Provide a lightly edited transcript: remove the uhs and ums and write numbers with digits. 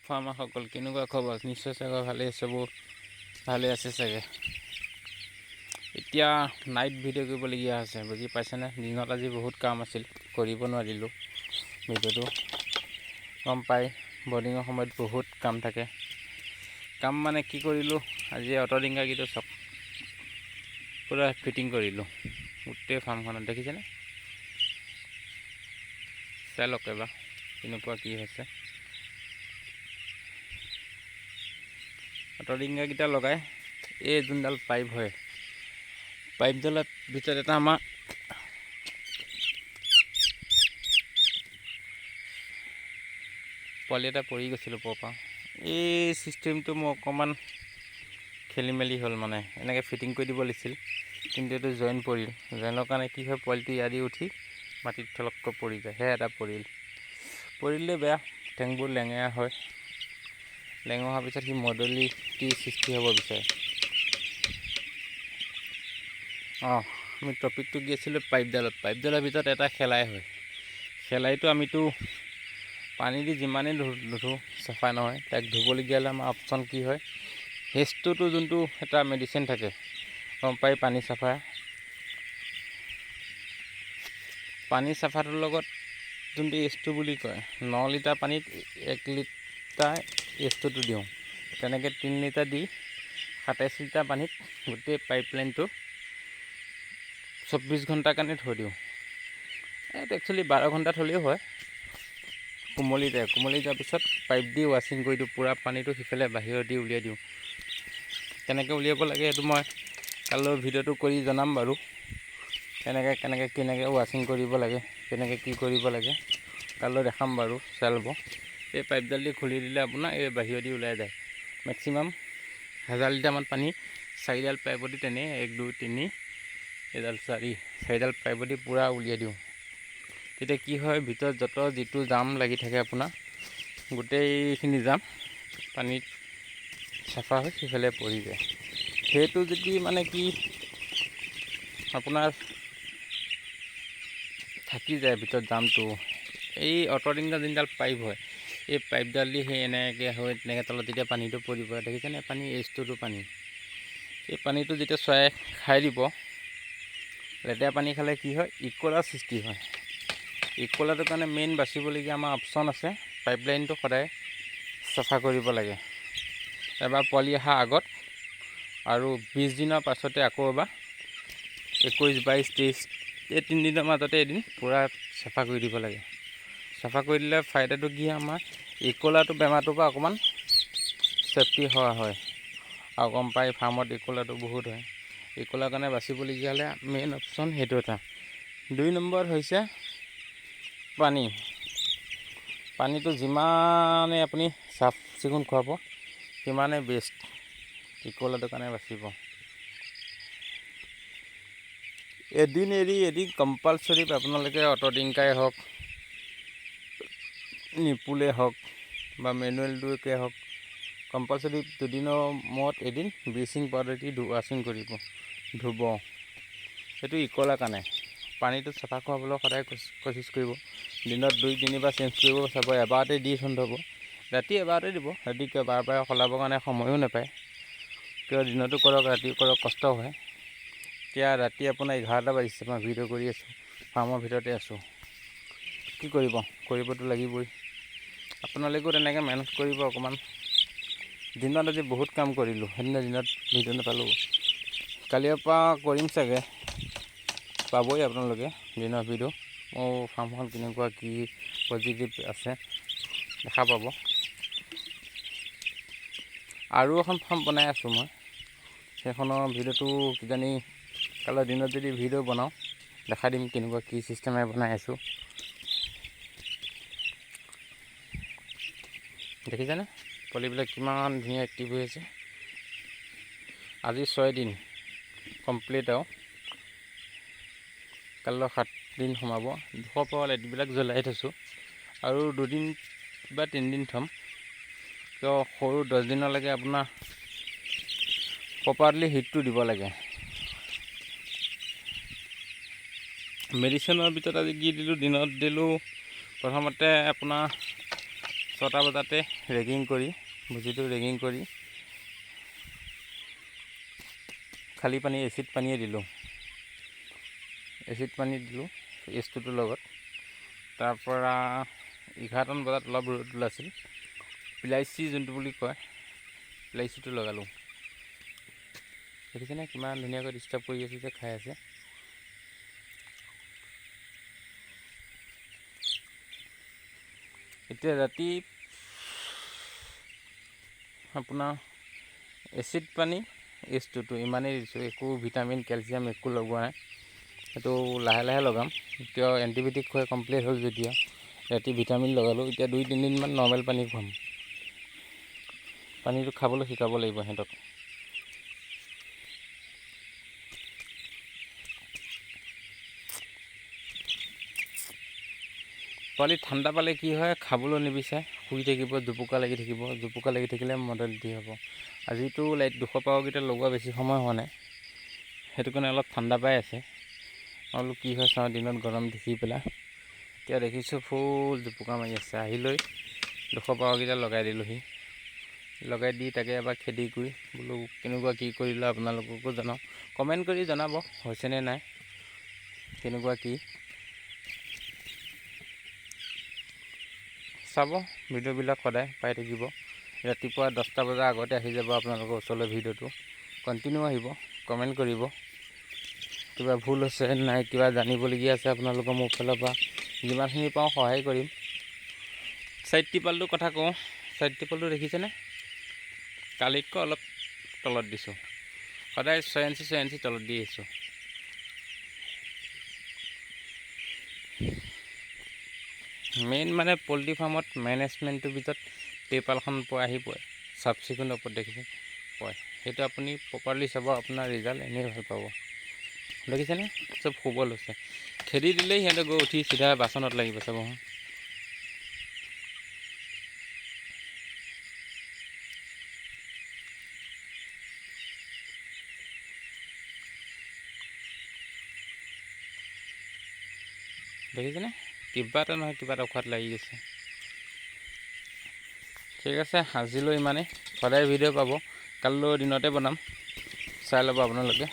ফাৰ্মাৰসকল কেনেকুৱা খবৰ? নিশ্চয় চাগে ভালে আছে চাগে। এতিয়া নাইট ভিডিঅ' কৰিবলগীয়া হৈছে, বুজি পাইছেনে? দিনত আজি বহুত কাম আছিল, কৰিব নোৱাৰিলোঁ ভিডিঅ'টো। গম পাই বৰ্ডিঙৰ সময়ত বহুত কাম থাকে। কাম মানে কি কৰিলোঁ, আজি অটো ডিংগাৰকেইটা চব পূৰা ফিটিং কৰিলোঁ গোটেই ফাৰ্মখনত, দেখিছেনে? চাই লওক এবাৰ কেনেকুৱা কি হৈছে। অটো ডিংগাৰকেইটা লগাই এই যোনডাল পাইপ হয়, পাইপডালৰ ভিতৰত এটা আমাৰ পোৱালি এটা পৰি গৈছিলোঁ পৰা। এই চিষ্টেমটো মোৰ অকণমান খেলি মেলি হ'ল, মানে এনেকৈ ফিটিং কৰি দিব লাগিছিল, কিন্তু এইটো জইন পৰিল। জইনৰ কাৰণে কি হয়, পোৱালিটো ইয়াদি উঠি মাটিত থলককৈ পৰি যায়। সেয়া এটা পৰিলে বেয়া, ঠেংবোৰ লেঙেৰা হয়। লেঙেৰা হোৱাৰ পিছত সি মডেলিটিৰ সৃষ্টি হ'ব বিচাৰে। আমি টপিকটো কি আছিলোঁ, পাইপডালৰ ভিতৰত এটা শেলাই হয়। শেলাইটো আমিতো পানী দি যিমানেই নুধো চাফা নহয়। তাক ধুবলগীয়া হ'লে আমাৰ অপশ্যন কি হয়, হেচটোতো যোনটো এটা মেডিচিন থাকে, গম পাই, পানী চাফাটোৰ লগত যোনটো এচটো বুলি কয়, 9 লিটাৰ পানীত 1 লিটাৰ এচটোতো দিওঁ। তেনেকৈ 3 লিটাৰ দি 27 লিটাৰ পানীত গোটেই পাইপলাইনটো 24 ঘণ্টাৰ কাৰণে থৈ দিওঁ। এইটো একচুৱেলি 12 ঘণ্টা থ'লেও হয়। কোমলি যোৱাৰ পিছত পাইপ দি ৱাশ্বিং কৰি দিওঁ, পূৰা পানীটো সিফালে বাহিৰত দি উলিয়াই দিওঁ। কেনেকৈ উলিয়াব লাগে সেইটো মই কাইলৈ ভিডিঅ'টো কৰি জনাম বাৰু। কেনেকৈ ৱাশ্বিং কৰিব লাগে, কেনেকৈ কি কৰিব লাগে কাইলৈ দেখাম বাৰু, চাই ল'ব। এই পাইপডাল দি খুলি দিলে আপোনাৰ এই বাহিৰত দি ওলাই যায়। মেক্সিমাম 1000 লিটাৰমান পানী 4ডাল পাইপত দি, তেনেই 1 2 3 এডাল 4ডাল পাইপত দি পূৰা উলিয়াই দিওঁ। তেতিয়া কি হয়, ভিতৰত যিটো জাম লাগি থাকে আপোনাৰ, গোটেইখিনি জাম পানীত চাফা হৈ সিফালে পৰি যায়। সেইটো যদি মানে কি আপোনাৰ থাকি যায় ভিতৰত জামটো, এই অটো ডিংগাৰ যোনডাল পাইপ হয়, এই পাইপডাল দি সেই এনেকৈ হৈ তেনেকৈ তলত যেতিয়া পানীটো পৰিব, দেখিছেনে? পানী এইচটোতো পানী, এই পানীটো যেতিয়া চৰাই খাই দিব, লেতেৰা পানী খালে কি হয়, ইকলাৰ সৃষ্টি হয়। ইকলাটোৰ কাৰণে মেইন বাচিবলগীয়া আমাৰ অপশ্যন আছে। পাইপলাইনটো সদায় চাফা কৰিব লাগে, এবাৰ পোৱালি অহাৰ আগত আৰু 20 দিনৰ পাছতে আকৌ এবাৰ 21 22 23 এই 3 দিনৰ মাজতে এদিন পূৰা চাফা কৰি দিব লাগে। চাফা কৰি দিলে ফাইদাটো কি, আমাৰ ইকলাটো বেমাৰটোৰ পৰা অকণমান চেফটি হয়। আৰু গম পাই ফাৰ্মত ইকলাটো বহুত হয়। ইকলাৰ কাৰণে বাচিবলগীয়া হ'লে মেইন অপশ্যন সেইটো এটা। 2 নম্বৰত হৈছে পানীটো যিমানেই আপুনি চাফ চিকুণ খুৱাব, সিমানেই বেষ্ট, ইকলাটোৰ কাৰণে বাচিব। এদিন এৰি এদিন কম্পালচৰি আপোনালোকে অটো ডিংকাৰে হওক, নিপুলে হওক বা মেনুৱেলটোকে হওক, কম্পালচৰি 2 দিনৰ মূৰত এদিন ব্লিচিং পাউডাৰ দি ৱাশ্বিং কৰিব, ধুব। সেইটো ইকলাৰ কাৰণে। পানীটো চাফা খুৱাবলৈ সদায় কোচিছ কৰিব। দিনত 2-3 বাৰ চেঞ্জ কৰিব চাব, এবাৰতে দি থ'ব। ৰাতি এবাৰতে দিব, ৰাতি বাৰে সলাবৰ কাৰণে সময়ো নাপায়। কিয় দিনতো কৰক ৰাতিও কৰক, কষ্ট হয়। এতিয়া ৰাতি আপোনাৰ 11টা বাজিছে, মই ভিডিঅ' কৰি আছোঁ, ফাৰ্মৰ ভিতৰতে আছোঁ। কি কৰিবতো লাগিবই। আপোনালোকেও তেনেকৈ মেনেজ কৰিব অকণমান। দিনত আজি বহুত কাম কৰিলোঁ, সেইদিনা দিনত ভিডিঅ' নাপালোঁ। কালিৰ পৰা কৰিম চাগে, পাবই আপোনালোকে দিনৰ ভিডিঅ'। মোৰ ফাৰ্মখন কেনেকুৱা কি পজিটিভ আছে দেখা পাব। আৰু এখন ফাৰ্ম বনাই আছোঁ মই, সেইখনৰ ভিডিঅ'টো কিজানি কাইলৈ দিনত যদি ভিডিঅ' বনাওঁ দেখাই দিম, কেনেকুৱা কি চিষ্টেমে বনাই আছোঁ। দেখিছেনে পোৱালিবিলাক কিমান ধুনীয়া এক্টিভ হৈ আছে। আজি 6 দিন কমপ্লিট, আৰু কাইলৈ 7 দিন সোমাব। 200 পৰা লাইটবিলাক জ্বলাই থৈছোঁ, আৰু 2 দিন বা 3 দিন থ'ম। কিয়, সৰু 10 দিনলৈকে আপোনাৰ প্ৰপাৰলি হিটটো দিব লাগে। মেডিচিনৰ ভিতৰত আজি কি দিলোঁ, দিনত দিলোঁ প্ৰথমতে আপোনাৰ 6টা বজাতে ৰেগিং কৰি ভুজিটো ৰেগিং কৰি খালী পানী এচিড পানীয়ে দিলোঁ, এচিড পানী দিলোঁ H2টোৰ লগত। তাৰপৰা 11টা বজাত অলপ ৰ'দ ওলাইছিল, পিলাইচি যোনটো বুলি কয় পিলাইচিটো লগালোঁ। দেখিছেনে কিমান ধুনীয়াকৈ ডিষ্টাৰ্ব কৰি আছে যে খাই আছে। এতিয়া ৰাতি আপোনাৰ এচিড পানী H2টো ইমানেই দিছোঁ, একো ভিটামিন কেলছিয়াম একো লগোৱা নাই। সেইটো লাহে লাহে লগাম, কিয় এণ্টিবায়'টিক খুৱাই কমপ্লিট হ'ল যেতিয়া ৰাতি ভিটামিন লগালোঁ। এতিয়া 2-3 দিনমান নৰ্মেল পানী খুৱাম, পানীটো খাবলৈ শিকাব লাগিব সিহঁতক। পোৱালি ঠাণ্ডা পালে কি হয়, খাবলৈ নিবিচাৰে, শুই থাকিব, জোপোকা লাগি থাকিব। জোপোকা লাগি থাকিলে মৰ্টেলিটি হ'ব। আজিতো লাইট 200 পাৱাৰকেইটা লগোৱা বেছি সময় হোৱা নাই, সেইটো কাৰণে অলপ ঠাণ্ডা পাই আছে। অলপ কি হয় চাওঁ, দিনত গৰম দেখি পেলাই এতিয়া দেখিছোঁ ফুল জোপোকা মাৰি আছে। আহি লৈ 200 পাৱাৰকেইটা লগাই দিলোঁহি, লগাই দি তাকে এবাৰ খেদি কৰি বোলো কেনেকুৱা কি কৰিলে আপোনালোককো জনাওঁ। কমেণ্ট কৰি জনাব হৈছেনে নাই, কেনেকুৱা কি। চাব ভিডিঅ'বিলাক সদায় পাই থাকিব। ৰাতিপুৱা 10টা বজাৰ আগতে আহি যাব আপোনালোকৰ ওচৰলৈ, ভিডিঅ'টো কণ্টিনিউ আহিব। কমেণ্ট কৰিব কিবা ভুল হৈছে নাই, কিবা জানিবলগীয়া আছে আপোনালোকৰ মোৰ ফালৰ পৰা যিমানখিনি পাওঁ সহায় কৰিম। চাইড টিপালটোৰ কথা কওঁ, চাইড টিপালটো দেখিছেনে, কালিতকৈ অলপ তলত দিছোঁ। সদায় 6 ইঞ্চি তলত দি আহিছোঁ। মেইন মানে পল্ট্ৰি ফাৰ্মত মেনেজমেণ্টটোৰ ভিতৰত টিপালখন আহি পৰে, চাফ চিকুণৰ ওপৰত দেখিছে পৰে। সেইটো আপুনি প্ৰপাৰলি চাব, আপোনাৰ ৰিজাল্ট এনেই ভাল পাব। দেখিছেনে চব শুব লৈছে, খেদি দিলেই সিহঁতে গৈ উঠি চিধা বাচনত লাগিব। চাব দেখিছেনে, কিবা এটা নহয় কিবা এটা উশাত লাগি গৈছে। ঠিক আছে, আজিলৈ ইমানেই। সদায় ভিডিঅ' পাব, কালিলৈ দিনতে বনাম, চাই ল'ব আপোনালোকে।